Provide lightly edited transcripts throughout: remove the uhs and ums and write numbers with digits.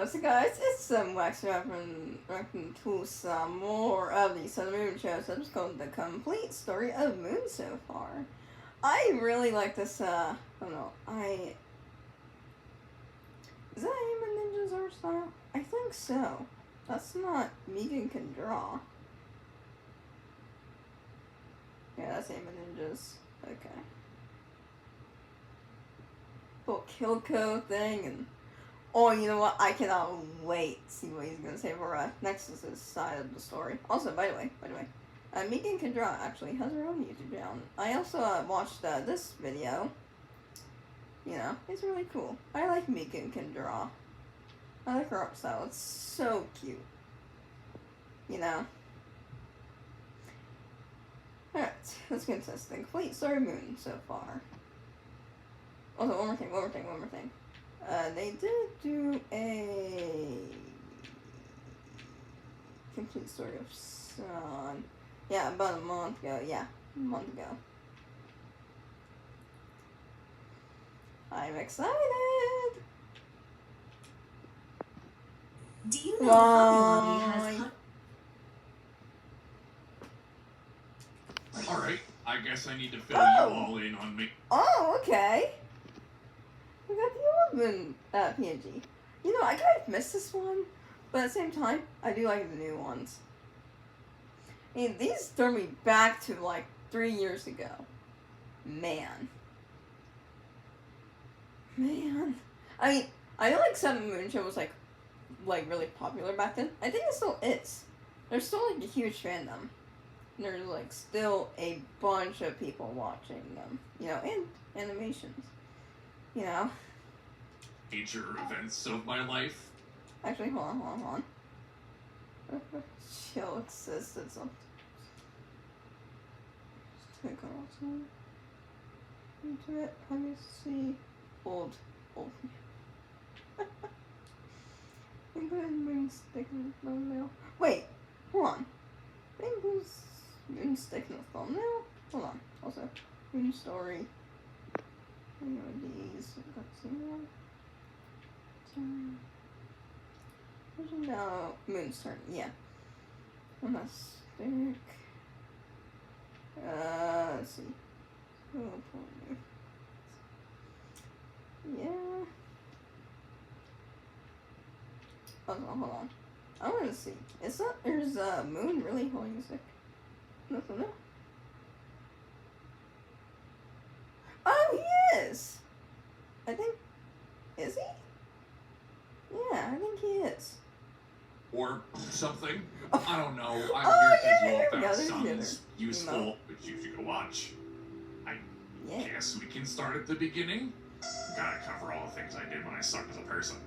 what's up, guys? It's Wax Repping to some more of the Sun and Moon shows. It's called The Complete Story of Moon so far. I really like this, I don't know, is that Aim Ninja's art style? I think so. That's not Megan Can Draw. Yeah, that's Aim Ninja's. Okay. Little Kilko thing and... Oh, you know what? I cannot wait to see what he's gonna say for Nexus's side of the story. Also, by the way, Megan Can Draw actually has her own YouTube channel. I also watched this video. You know, it's really cool. I like Megan Can Draw. I like her art style. It's so cute. You know. Alright, let's get into this. The Complete Story of Moon so far. Also, one more thing. They did do a Complete Story of Sun. Yeah, about a month ago. I'm excited! Do you know Hobby Lobby has... Alright, I guess I need to fill you all in on me. Oh, okay. We got the old one, PNG. You know, I kind of missed this one, but at the same time, I do like the new ones. I mean, these throw me back to, like, 3 years ago. Man. I mean, I know, like, Seven Moon Show was, like, really popular back then. I think it still is. There's still, like, a huge fandom. There's, like, still a bunch of people watching them. You know, and animations. You know. Major events of my life. Actually, hold on. Chill existed something. Click on into it. Privacy. Old. I'm good Moonstick in the thumbnail. Wait, hold on. Rainbow's Moonstick in the thumbnail? Hold on. Also, Moon Story. These. Got some more. No, Moon's turn. Yeah. Stick. Let's see. Yeah. Hold on. I want to see. There's Moon really holding a stick? Nothing. Oh, he is! I think. Is he? Yeah, I think he is. Or something. Oh. I don't know. I'm Oh, here because you all found yeah, Sun's useful, but you should go watch. I guess we can start at the beginning. Gotta cover all the things I did when I sucked as a person.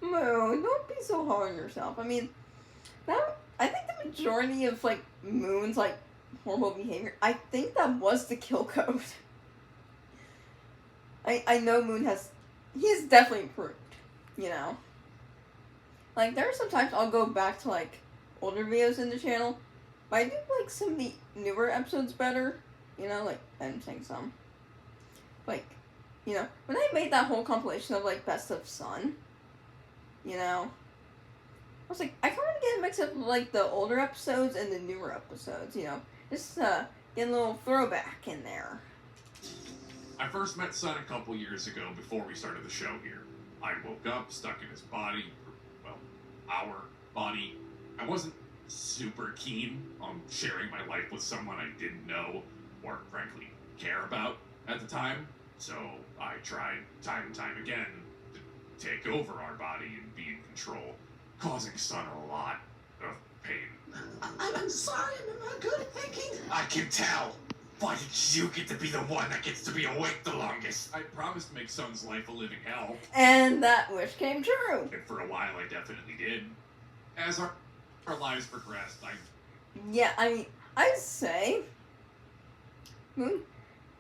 Moon, don't be so hard on yourself. I mean, I think the majority of, like, Moon's, like, horrible behavior, I think that was the kill code. I know Moon he's definitely improved, you know. Like, there are some times I'll go back to, like, older videos in the channel, but I do like some of the newer episodes better, you know, like, I'm saying some. Like, you know, when I made that whole compilation of, like, Best of Sun, you know, I was like, I kind of get a mix of, like, the older episodes and the newer episodes, you know, just, get a little throwback in there. I first met Sun a couple years ago before we started the show here. I woke up, stuck in his body, well, our body. I wasn't super keen on sharing my life with someone I didn't know or, frankly, care about at the time. So I tried time and time again to take over our body and be in control, causing Sun a lot of pain. I'm sorry, I'm not good at thinking. I can tell. Why did you get to be the one that gets to be awake the longest? I promised to make Sun's life a living hell. And that wish came true. And for a while, I definitely did. As our lives progressed, Yeah, I mean, I'd say, Moon,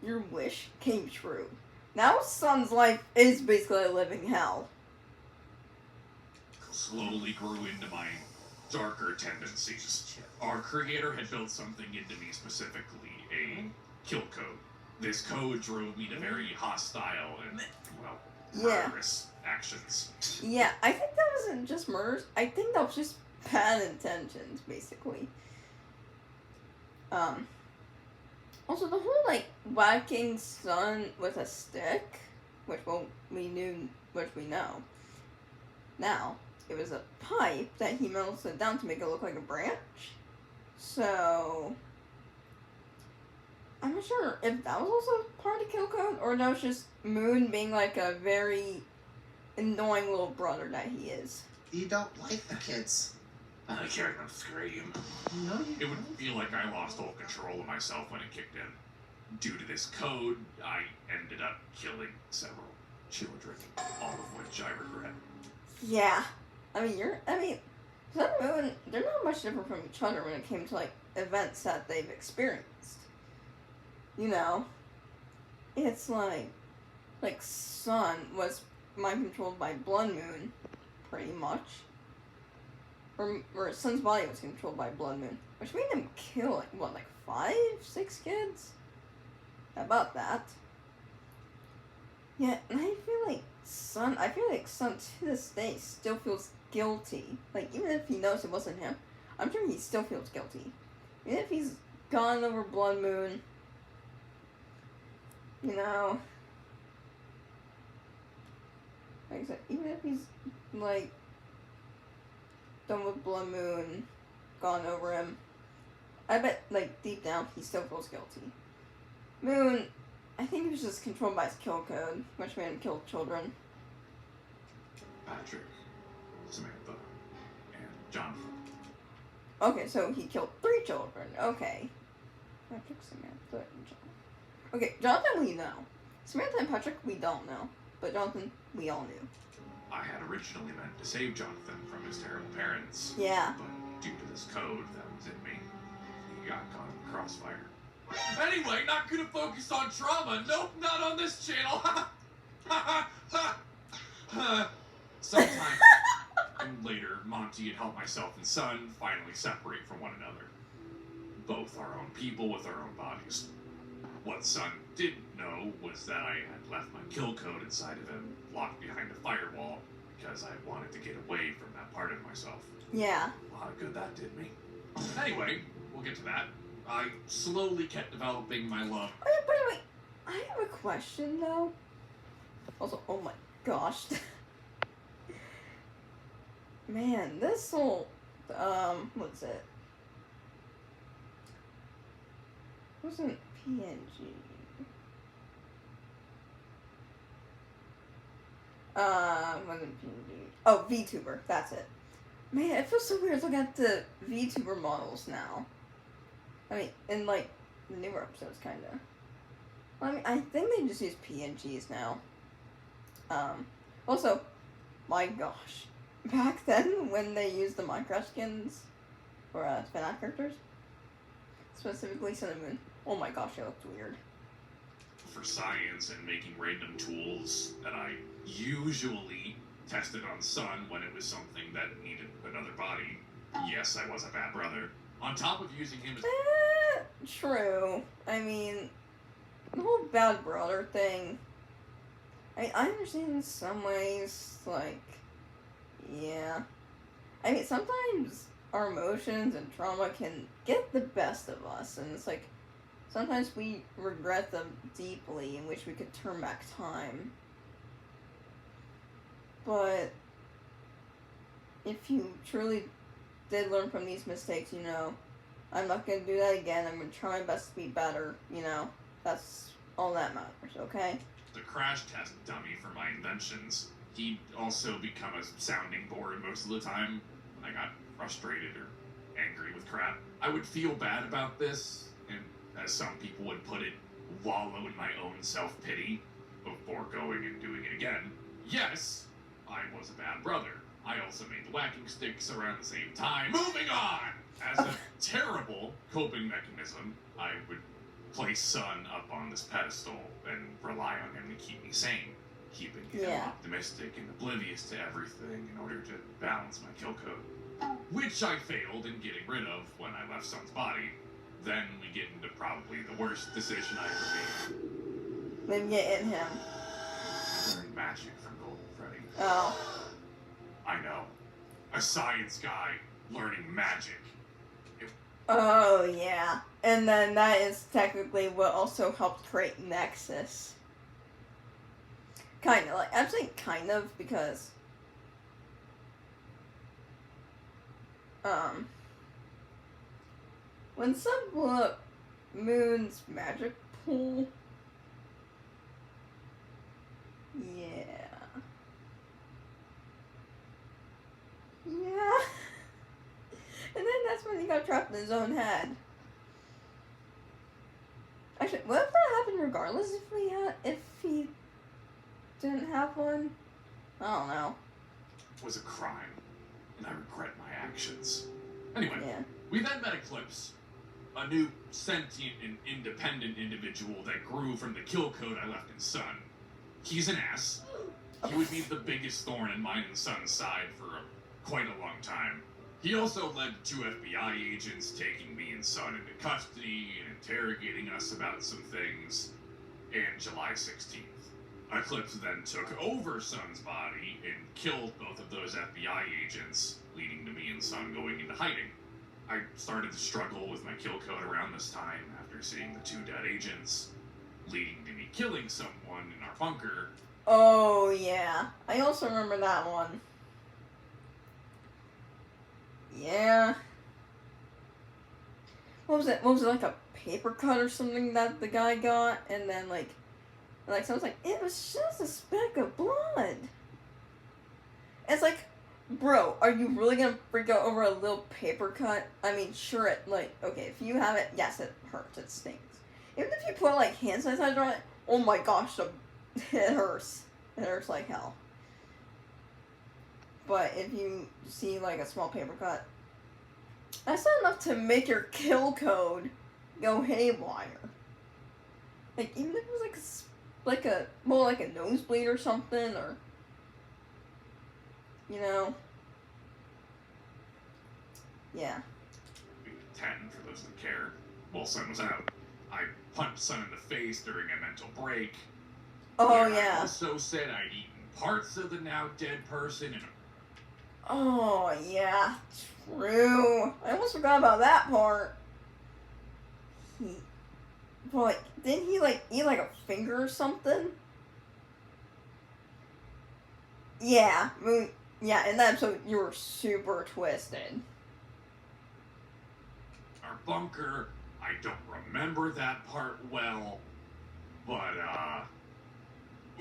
your wish came true. Now Sun's life is basically a living hell. slowly grew into my darker tendencies. Our creator had built something into me specifically, a kill code. This code drove me to very hostile and, well, murderous actions. Yeah, I think that wasn't just murders. I think that was just bad intentions, basically. Also, the whole, like, whacking Sun with a stick, which we know. Now, it was a pipe that he melted down to make it look like a branch. So, I'm not sure if that was also part of Kill Code, or that was just Moon being, like, a very annoying little brother that he is. You don't like the kids. I can't scream. No, you It would feel like I lost all control of myself when it kicked in. Due to this code, I ended up killing several children, all of which I regret. Yeah. Sun and Moon, they're not much different from each other when it came to, like, events that they've experienced. You know? It's like Sun was mind controlled by Blood Moon, pretty much. Or Sun's body was controlled by Blood Moon, which made him kill, 5, 6 kids? How about that? Yeah, and I feel like Sun to this day still feels guilty. Like, even if he knows it wasn't him, I'm sure he still feels guilty. Even if he's gone over Blood Moon, you know. Like I said, even if he's, like, done with Blood Moon, gone over him, I bet, like, deep down, he still feels guilty. Moon, I think he was just controlled by his kill code, which made him kill children. Patrick, Samantha, and Jonathan. Okay, so he killed 3 children. Okay. Patrick, Samantha, and Jonathan. Okay, Jonathan we know. Samantha and Patrick we don't know. But Jonathan, we all knew. I had originally meant to save Jonathan from his terrible parents. Yeah. But due to this code that was in me, he got caught in the crossfire. Anyway, not gonna focus on trauma. Nope, not on this channel. Sometime later, Monty had helped myself and Sun finally separate from one another. Both our own people with our own bodies. What Sun didn't know was that I had left my kill code inside of him, locked behind a firewall, because I wanted to get away from that part of myself. Yeah. A lot of good that did me. Anyway, we'll get to that. I slowly kept developing my love. Oh, yeah, by the way, I have a question, though. Also, oh my gosh. Man, this whole, what's it? Wasn't PNG. Wasn't PNG. Oh, VTuber, that's it. Man, it feels so weird looking at the VTuber models now. I mean, in, like, the newer episodes, kinda. Well, I mean, I think they just use PNGs now. Also, my gosh. Back then, when they used the Minecraft skins for, spin-off characters, specifically Sun and Moon, oh my gosh, it looked weird. For science and making random tools that I usually tested on Sun when it was something that needed another body. Yes, I was a bad brother. On top of using him as... True. I mean, the whole bad brother thing, I understand in some ways, like, yeah. I mean, sometimes our emotions and trauma can get the best of us, and it's like, sometimes we regret them deeply and wish we could turn back time. But if you truly did learn from these mistakes, you know, I'm not going to do that again. I'm going to try my best to be better, you know. That's all that matters, okay? the crash test dummy for my inventions. He'd also become a sounding board most of the time when I got frustrated or angry with crap. I would feel bad about this, and as some people would put it, wallow in my own self-pity before going and doing it again. Yes, I was a bad brother. I also made the whacking sticks around the same time. Moving on! As a terrible coping mechanism, I would place Sun up on this pedestal and rely on him to keep me sane, keeping him optimistic and oblivious to everything in order to balance my kill code. Which I failed in getting rid of when I left Sun's body. Then we get into probably the worst decision I ever made. Then get in him. I learned magic from Golden Freddy. Oh. I know. A science guy learning magic. Oh, yeah. And then that is technically what also helped create Nexus. Kind of. Like, I'm saying kind of because... when Sun blew up Moon's magic pool... Yeah. Yeah. And then that's when he got trapped in his own head. Actually, what if that happened regardless if he didn't have one? I don't know. It was a crime, and I regret my actions. Anyway, Yeah. we then met Eclipse, a new sentient and independent individual that grew from the kill code I left in Sun. He's an ass. He would be the biggest thorn in mine and Sun's side for quite a long time. He also led 2 FBI agents taking me and Sun into custody and interrogating us about some things. And July 16th, Eclipse then took over Sun's body and killed both of those FBI agents, leading to me and Sun going into hiding. I started to struggle with my kill code around this time after seeing the 2 dead agents, leading to me killing someone in our bunker. Oh, yeah. I also remember that one. Yeah. What was it? Like a paper cut or something that the guy got? And then, like someone's like, it was just a speck of blood. It's like, bro, are you really gonna freak out over a little paper cut? I mean, sure, okay, if you have it, yes, it hurts, it stings. Even if you put, like, hand sanitizer on it, oh my gosh, it hurts. It hurts like hell. But if you see, like, a small paper cut, that's not enough to make your kill code go haywire. Like, even if it was, like a nosebleed or something, or, you know. Yeah. 10, for those that care, while Sun was out. I punched Sun in the face during a mental break. Oh, where yeah. I also said I'd eaten parts of the now dead person and Oh, yeah, true. I almost forgot about that part. Didn't he, like, eat, like, a finger or something? Yeah, yeah, in that episode, you were super twisted. our bunker. I don't remember that part well, but,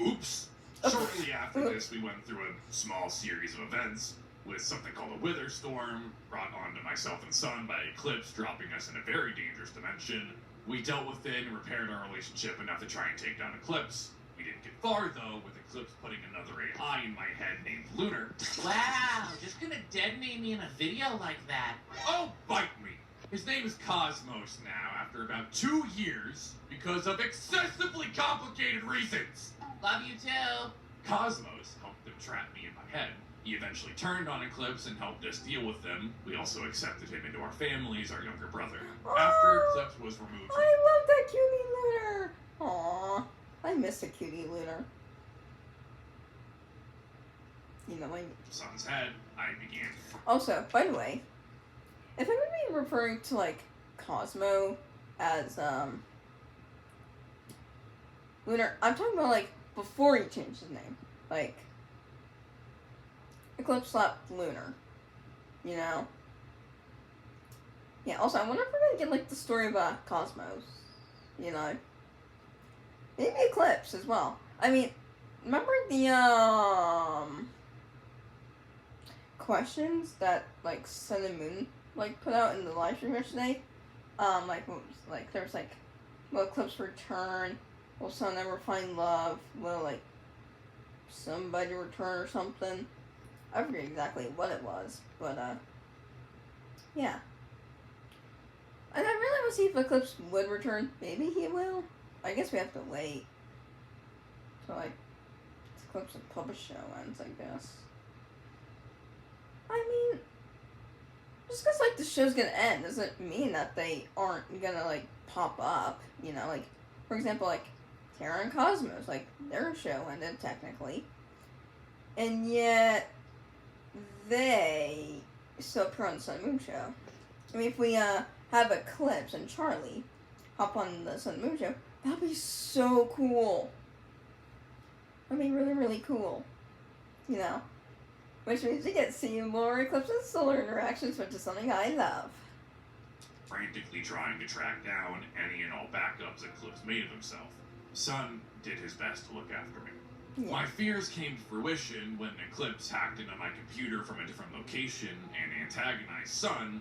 oops. Shortly after this, we went through a small series of events with something called a Wither Storm, brought on to myself and Sun by Eclipse, dropping us in a very dangerous dimension. We dealt with it and repaired our relationship enough to try and take down Eclipse. We didn't get far, though, with Eclipse putting another AI in my head named Lunar. Wow, just gonna detonate me in a video like that. Oh, bite me! His name is Cosmos now, after about 2 years, because of excessively complicated reasons. Love you too. Cosmos helped them trap me in my head. He eventually turned on Eclipse and helped us deal with them. We also accepted him into our family as our younger brother. After Eclipse was removed from... I love that cutie Lunar. Aww, I miss a cutie Lunar. You know, like... Sun's head, I began... Also, by the way, if I'm gonna be referring to, like, Cosmo as, Lunar, I'm talking about, like, before he changed his name. Like, Eclipse slapped Lunar. You know? Yeah, also, I wonder if we're gonna get, like, the story about Cosmos. You know? Maybe Eclipse as well. I mean, remember the, questions that, like, Sun and Moon, like, put out in the live stream yesterday? There was, like, will Eclipse return? Will Sun ever find love? Will, like, somebody return or something? I forget exactly what it was, but, yeah. And I really want to see if Eclipse would return. Maybe he will. I guess we have to wait. So, like, Eclipse and Publish show ends, I guess. I mean, just because, like, the show's gonna end doesn't mean that they aren't gonna, like, pop up. You know, like, for example, like, Terra and Cosmos, like, their show ended, technically. And yet, they still appear on the Sun and Moon Show. I mean, if we have Eclipse and Charlie hop on the Sun and Moon Show, that'd be so cool. That'd be really, really cool. You know? Which means you get to see more Eclipse and Solar interactions, which is something I love. Frantically trying to track down any and all backups Eclipse made of himself, Sun did his best to look after me. Yeah. My fears came to fruition when Eclipse hacked into my computer from a different location and antagonized Sun,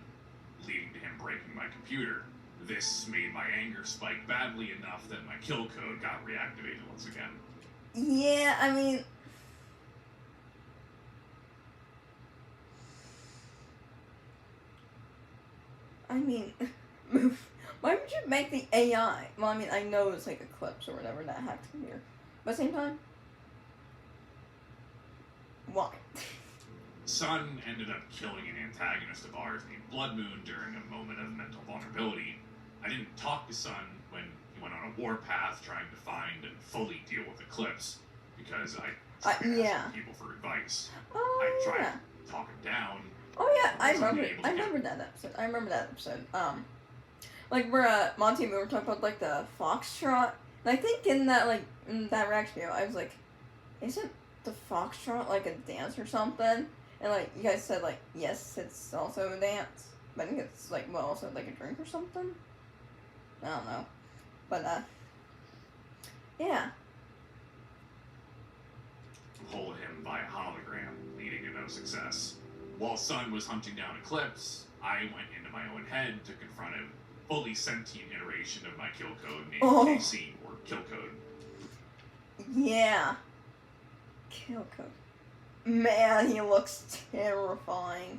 leading to him breaking my computer. This made my anger spike badly enough that my kill code got reactivated once again. Yeah, I mean... why would you make the AI? Well, I mean, I know it's like Eclipse or whatever that hacked the computer. But at the same time, why? Sun ended up killing an antagonist of ours named Blood Moon during a moment of mental vulnerability. I didn't talk to Sun when he went on a warpath trying to find and fully deal with Eclipse, because I tried to ask people for advice. Oh, I tried yeah. to talk him down. Oh, yeah, I wasn't remember able to get- that episode. Like, where, Monty and we were talking about, like, the foxtrot. And I think in that reaction video, I was like, isn't the foxtrot, like, a dance or something? And, like, you guys said, like, yes, it's also a dance. But I think it's, like, well, also, like, a drink or something? I don't know. But, yeah. Pull him by a hologram, leading to no success. While Sun was hunting down Eclipse, I went into my own head to confront a fully sentient iteration of my kill code named KC, or kill code. Yeah. Kill code. Man, he looks terrifying.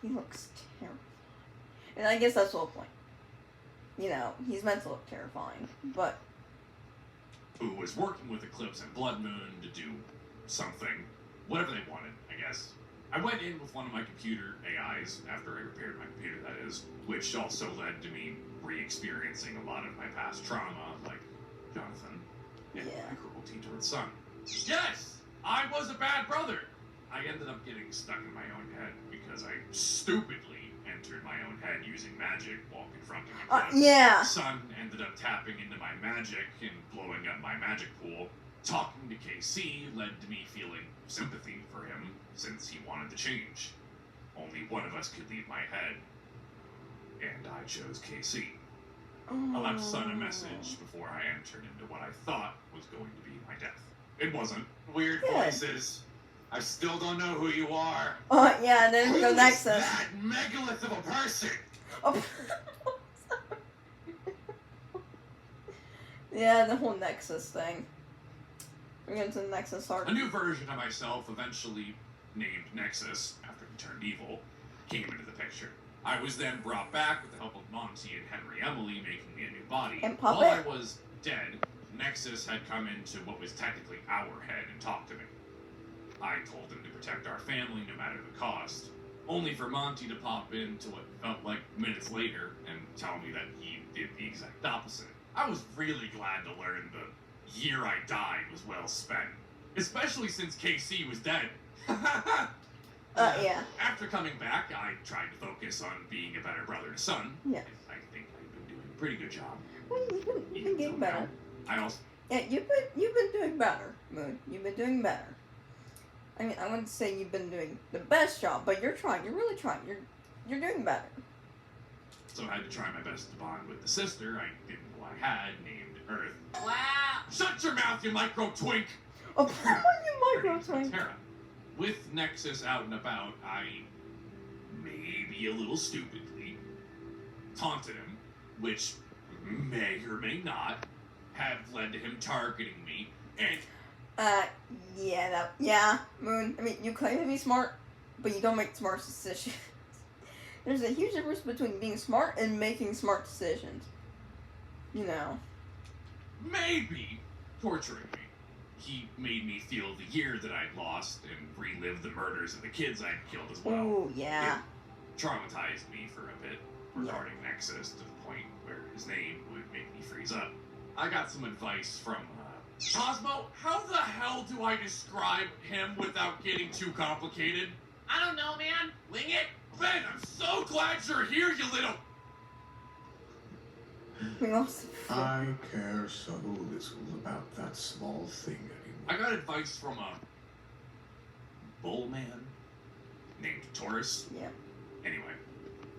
He looks terrifying. And I guess that's the whole point. You know, he's meant to look terrifying, but... Who was working with Eclipse and Blood Moon to do something, whatever they wanted, I guess. I went in with one of my computer AIs, after I repaired my computer, that is, which also led to me re-experiencing a lot of my past trauma, like Jonathan, and my cruelty towards Sun. Yes! I was a bad brother! I ended up getting stuck in my own head because I stupidly entered my own head using magic while confronting Eclipse. Yeah. Sun ended up tapping into my magic and blowing up my magic pool. Talking to KC led to me feeling sympathy for him, since he wanted to change. Only one of us could leave my head, and I chose KC. I left Sun a message before I entered into what I thought was going to be my death. It wasn't. Weird voices. I still don't know who you are. Oh, yeah, then we go Who Nexus. is that megalith of a person? Oh. Yeah, the whole Nexus thing. We're getting to the Nexus arc. A new version of myself, eventually named Nexus, after he turned evil, came into the picture. I was then brought back with the help of Monty and Henry Emily, making me a new body. And While Puppet? I was dead, Nexus had come into what was technically our head and talked to me. I told him to protect our family no matter the cost, only for Monty to pop into what felt like minutes later and tell me that he did the exact opposite. I was really glad to learn the year I died was well spent, especially since KC was dead. Yeah. After coming back, I tried to focus on being a better brother to Sun. Yeah. I think I've been doing a pretty good job. Well, you've been getting better. I also Yeah, you've been doing better, Moon. You've been doing better. I mean, I wouldn't say you've been doing the best job, but you're trying. You're really trying. You're doing better. So I had to try my best to bond with the sister I didn't know I had, named Earth. Wow. Shut your mouth, you micro twink! Oh, you micro twink. Terra. With Nexus out and about, I, maybe a little stupidly, taunted him, which may or may not have led to him targeting me, and Yeah, Moon. I mean, you claim to be smart, but you don't make smart decisions. There's a huge difference between being smart and making smart decisions. You know. maybe torturing me. He made me feel the year that I'd lost and relive the murders of the kids I'd killed as well. Ooh, yeah. It traumatized me for a bit regarding Nexus to the point where his name would make me freeze up. I got some advice from Cosmo, how the hell do I describe him without getting too complicated? I don't know, man. Wing it. Ben, I'm so glad you're here, you little... We lost. I care so little about that small thing anymore. I got advice from a bull man named Taurus. Yeah. Anyway,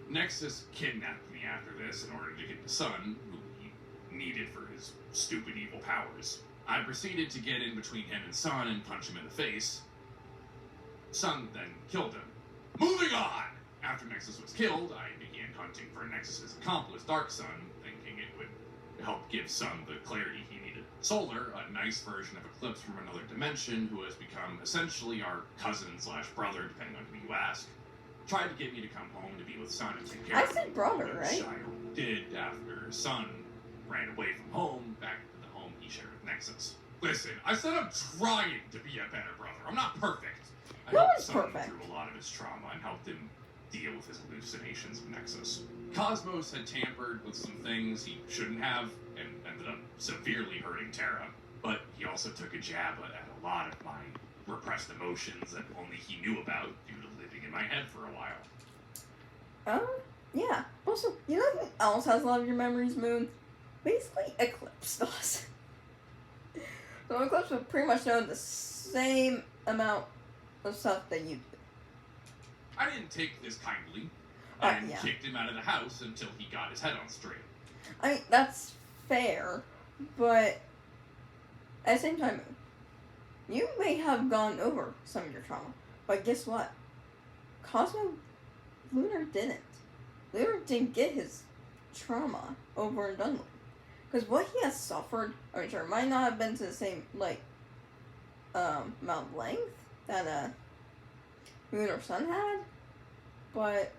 Nexus kidnapped me after this in order to get the son, who he needed for his stupid evil powers. I proceeded to get in between him and Son and punch him in the face. Son then killed him. Moving on! After Nexus was killed, I began hunting for Nexus's accomplice, Darksun, thinking it would help give Son the clarity he needed. Solar, a nice version of Eclipse from another dimension, who has become essentially our cousin/brother, depending on who you ask, tried to get me to come home to be with Son and take care I of him. said brother, Which right? I did after Son ran away from home, back to the home he shared with Nexus. Listen, I said I'm trying to be a better brother. I'm not perfect. I No helped one's Son perfect. through a lot of his trauma and helped him deal with his hallucinations of Nexus. Cosmos had tampered with some things he shouldn't have and ended up severely hurting Terra. But he also took a jab at a lot of my repressed emotions that only he knew about due to living in my head for a while. Yeah. Also, you know who else has a lot of your memories, Moon? Basically, Eclipse does. So Eclipse would pretty much know the same amount of stuff that you do. I didn't take this kindly and Yeah. kicked him out of the house until he got his head on straight. I mean, that's fair, but at the same time, you may have gone over some of your trauma, but guess what? Lunar didn't. Lunar didn't get his trauma over and done with. Because what he has suffered, I'm sure, might not have been to the same, amount of length that, Lunar Sun had, but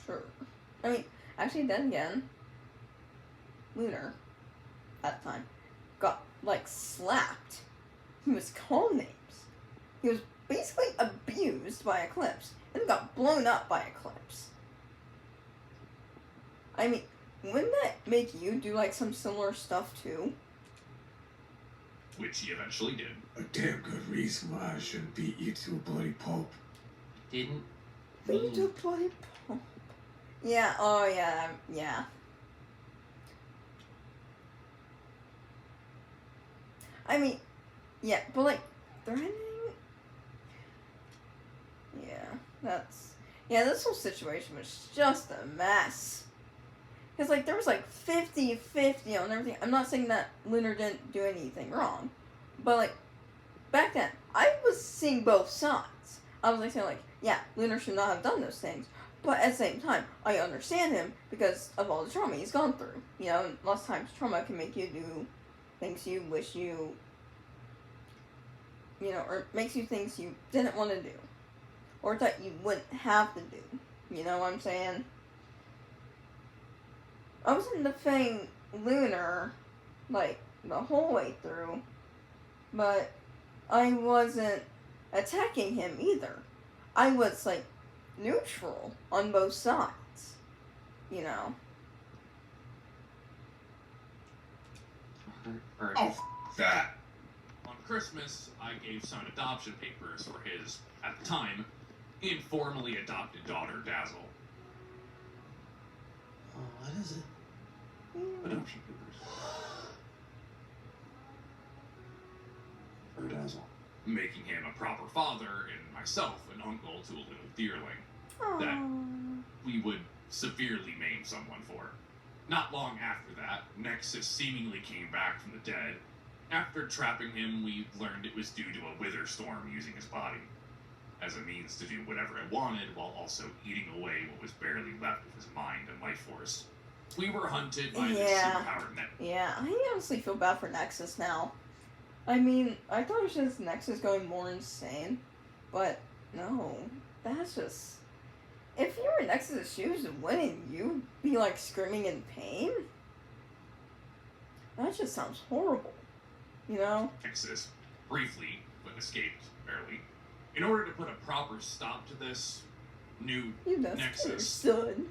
sure. I mean, actually, then again, Lunar, at the time, got, slapped. He was called names. He was basically abused by Eclipse, and got blown up by Eclipse. I mean, wouldn't that make you do, some similar stuff, too? Which he eventually did. A damn good reason why I shouldn't beat you to a bloody pulp. Didn't You mean do bloody pump. Yeah, oh yeah, yeah. I mean, yeah, but threatening? Yeah, this whole situation was just a mess. Because, there was, 50-50 on everything. I'm not saying that Lunar didn't do anything wrong. But, back then, I was seeing both sides. I was, saying, yeah, Lunar should not have done those things. But at the same time, I understand him because of all the trauma he's gone through. You know, and lots of times trauma can make you do things you wish you, or makes you things you didn't want to do. Or that you wouldn't have to do. You know what I'm saying? I wasn't defending Lunar, the whole way through. But I wasn't attacking him either. I was, neutral on both sides. You know? or Oh, that! On Christmas, I gave Son adoption papers for his, at the time, informally adopted daughter, Dazzle. oh, what is it? Adoption papers. For Dazzle. Making him a proper father and myself an uncle to a little dearling Aww. we would severely maim someone for. Not long after that, Nexus seemingly came back from the dead. After trapping him, we learned it was due to a wither storm using his body as a means to do whatever it wanted while also eating away what was barely left of his mind and life force. We were hunted by this Yeah. superpowered net. Yeah, I honestly feel bad for Nexus now. I mean, I thought it was just Nexus going more insane. But, no. That's just... If you were in Nexus' shoes, wouldn't you be, screaming in pain? That just sounds horrible. You know? Nexus, briefly, but escaped barely. In order to put a proper stop to this, new You know, Nexus. son.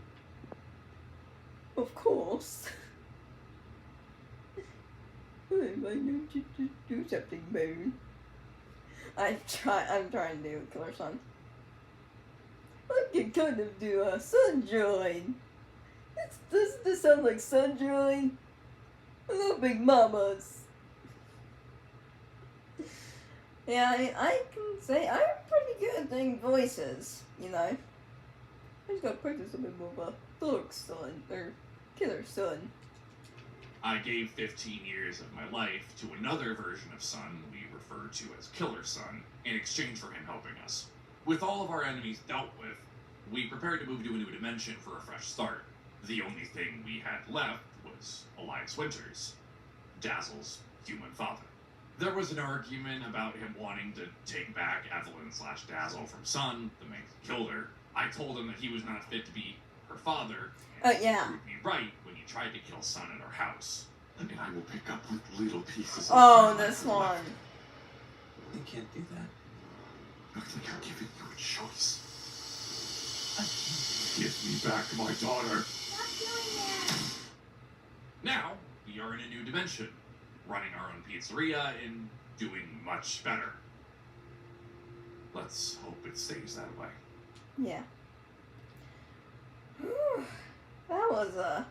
Of course. Hey, why don't you just do something, baby? I'm trying to do Killer Sun. I can kind of do a Sunjoin. Doesn't this sound like Sunjoin? Hello, Big Mamas. Yeah, I can say I'm pretty good at doing voices, you know. I just gotta practice a bit more about Dark Sun, or Killer Sun. I gave 15 years of my life to another version of Sun we refer to as Killer Sun in exchange for him helping us. With all of our enemies dealt with, we prepared to move to a new dimension for a fresh start. The only thing we had left was Elias Winters, Dazzle's human father. There was an argument about him wanting to take back Evelyn/Dazzle from Sun, the man who killed her. I told him that he was not fit to be her father. Yeah. He proved me right when he tried to kill Sun at our house. And I will pick up with little pieces. Oh, of this one. You can't do that. I think I'm giving you a choice. Give me back my daughter. Stop doing that. Now, we are in a new dimension, running our own pizzeria and doing much better. Let's hope it stays that way. Yeah. Whew. That was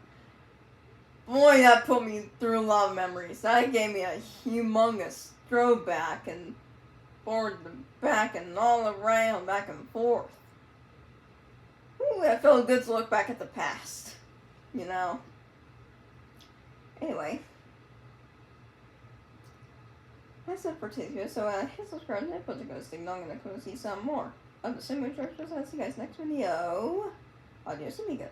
boy, that put me through a lot of memories. That gave me a humongous throwback and forward and back and all around, back and forth. Ooh, that felt good to look back at the past. You know? Anyway. That's it for today's video. So, hit subscribe and put the ghost thing on and go see some more of the Sim Churches. I'll see you guys next video. Adios, amigos.